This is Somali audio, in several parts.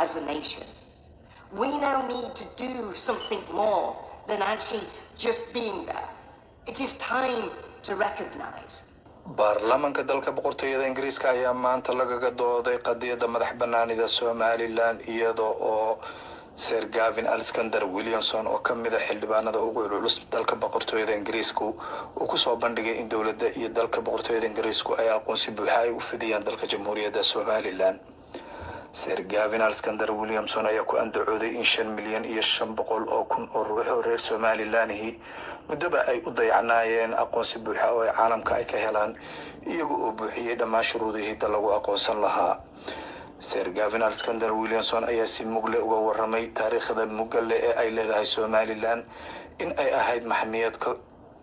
as a nation. We now need to do something more than actually just being there. It is time to recognize. baarlamaanka dalka boqortooyada Ingiriiska ayaa maanta lagaga dooday qadiyada madax banaanida Somaliland iyadoo oo Sir Gavin Williamson oo kamid ah xildhibaanada ugu culus dalka boqortooyada Ingiriiska uu ku soo bandhigay in dawladda iyo dalka boqortooyada Ingiriisku ay aqoonsi buuxa ay u fidiyaan dalka jamhuuriyadda Somaliland. Sir Gavin Williamson ayaa ku andacooday in 5 milyan iyo 500 oo kun oo ruux oo reer Somaliland mudaba ay u dayacnaayeen aqoonsi buuxa oo caalamka ay ka helaan iyagoo u buuxiyay dhammaan shuruudihii lagu aqoonsan lahaa. Sir Gavin Williamson ayaa si mugle uga warramay taariikhda mugalle ee ay leedahay Somaliland in ay ahayd maxamiyad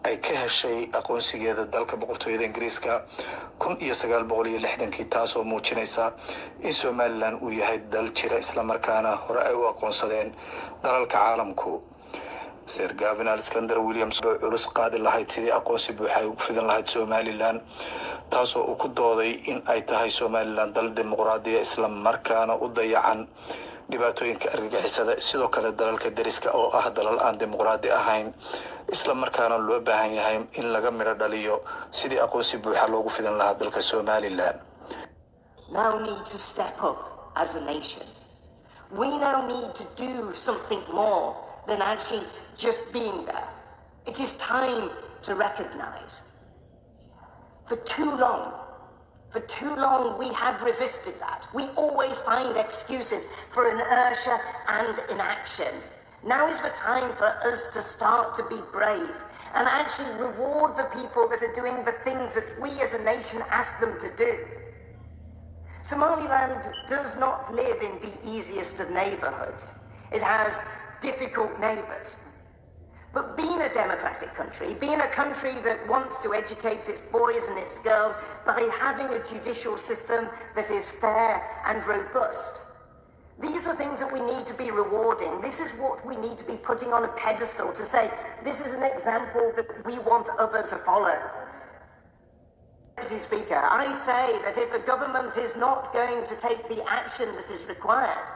ay ka heshay aqoonsigeeda dalka boqortooyada Ingiriiska 1960 taasoo muujinaysa in Somaliland uu yahay dal jira isla markaana hore ay u aqoonsadeen dalalka caalamku. Sir Gavin Williamson culus qaadi lahayd sidii aqoonsi buuxa ay ugu fidan lahayd Somaliland taasoo uu ku dooday in ay tahay Somaliland dal dimuqraadi ah isla markaana u dayacan dhibaatooyinka argagixisada sidoo kale dalalka dariska oo ah dalal aan dimuqraadi ahayn isla markaana loo baahan yahay in laga miro dhaliyo sidii aqoonsi buuxa loogu fidan lahaa dalka Somaliland. Now need to step up as a nation. We now need to do something more than actually just being there. It is time to recognize. For too long we have resisted that. We always find excuses for inertia and inaction. Now is the time for us to start to be brave and actually reward the people that are doing the things that we as a nation ask them to do. Somaliland does not live in the easiest of neighborhoods. It has difficult neighbors. But being a democratic country, being a country that wants to educate its boys and its girls by having a judicial system that is fair and robust, these are things that we need to be rewarding. This is what we need to be putting on a pedestal to say, this is an example that we want others to follow. Mr. Speaker, I say that if a government is not going to take the action that is required,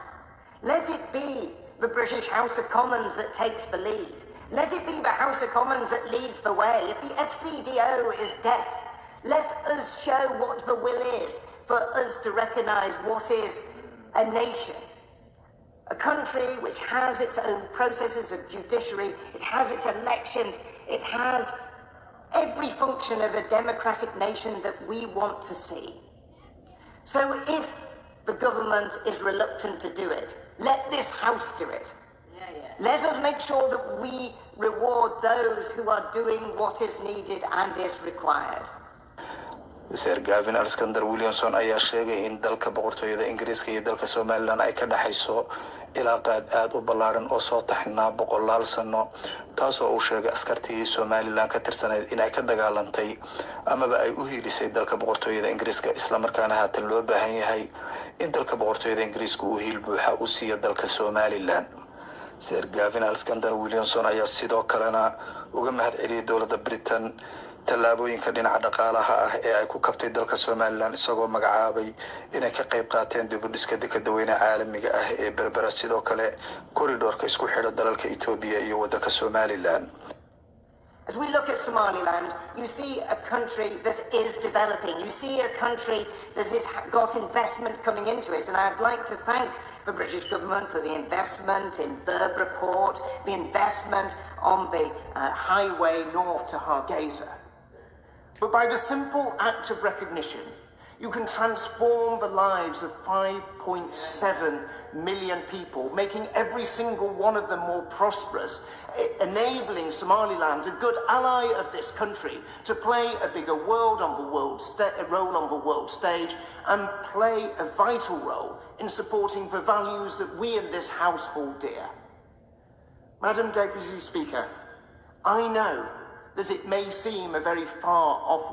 let it be the British House of Commons that takes the lead. Let it be the House of Commons that leads the way. If the FCDO is deaf, let us show what the will is for us to recognise what is a nation. A country which has its own processes of judiciary, it has its elections, it has every function of a democratic nation that we want to see. So if the government is reluctant to do it, let this House do it. Let us make sure that we reward those who are doing what is needed and is required. Sir Gavin Williamson ayaa sheegay in dalka boqortooyada Ingiriiska iyo dalka Somaliland ay ka dhaxayso ilaaqaad aad u ballaaran oo soo taxnaa 100 sano taasoo uu sheegay askartii Somaliland ka tirsaneed in ay ka dagaalantay amaba ay u hiilisay dalka boqortooyada Ingiriiska isla markaana haatan loo baahan yahay in dalka boqortooyada Ingiriiska uu hiil buuxa u siiyo dalka Somaliland. Sir Gavin Williamson ayaa sidoo kalena uga mahadceliyay dawladda Britain tallaabooyinka dhinaca dhaqaalaha ah ee ay ku kabtay dalka Somaliland isagoo magacaabay inay ka qayb qaateen dib u dhiska dekedda weyne caalamiga ah ee berbera sidoo kale koridorka isku xidha dalalka Ethiopia iyo waddanka Somaliland. As we look at Somaliland, you see a country that is developing. You see a country that has got investment coming into it. And I'd like to thank the British government for the investment in Berbera Port, the investment on the highway north to Hargeisa. But by the simple act of recognition, you can transform the lives of 5.7 million people, making every single one of them more prosperous, enabling Somaliland, a good ally of this country, to play a bigger role on the world stage and play a vital role in supporting the values that we in this House hold dear. Madam Deputy Speaker, I know that it may seem a very far off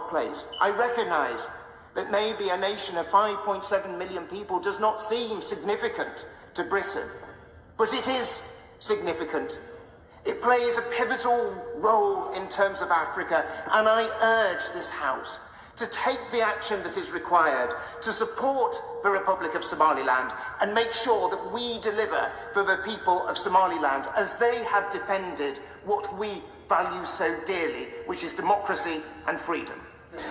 place. I recognise that maybe a nation of 5.7 million people does not seem significant to Britain, but it is significant. It plays a pivotal role in terms of Africa, and I urge this House to take the action that is required to support the Republic of Somaliland and make sure that we deliver for the people of Somaliland as they have defended what we value so dearly, which is democracy and freedom.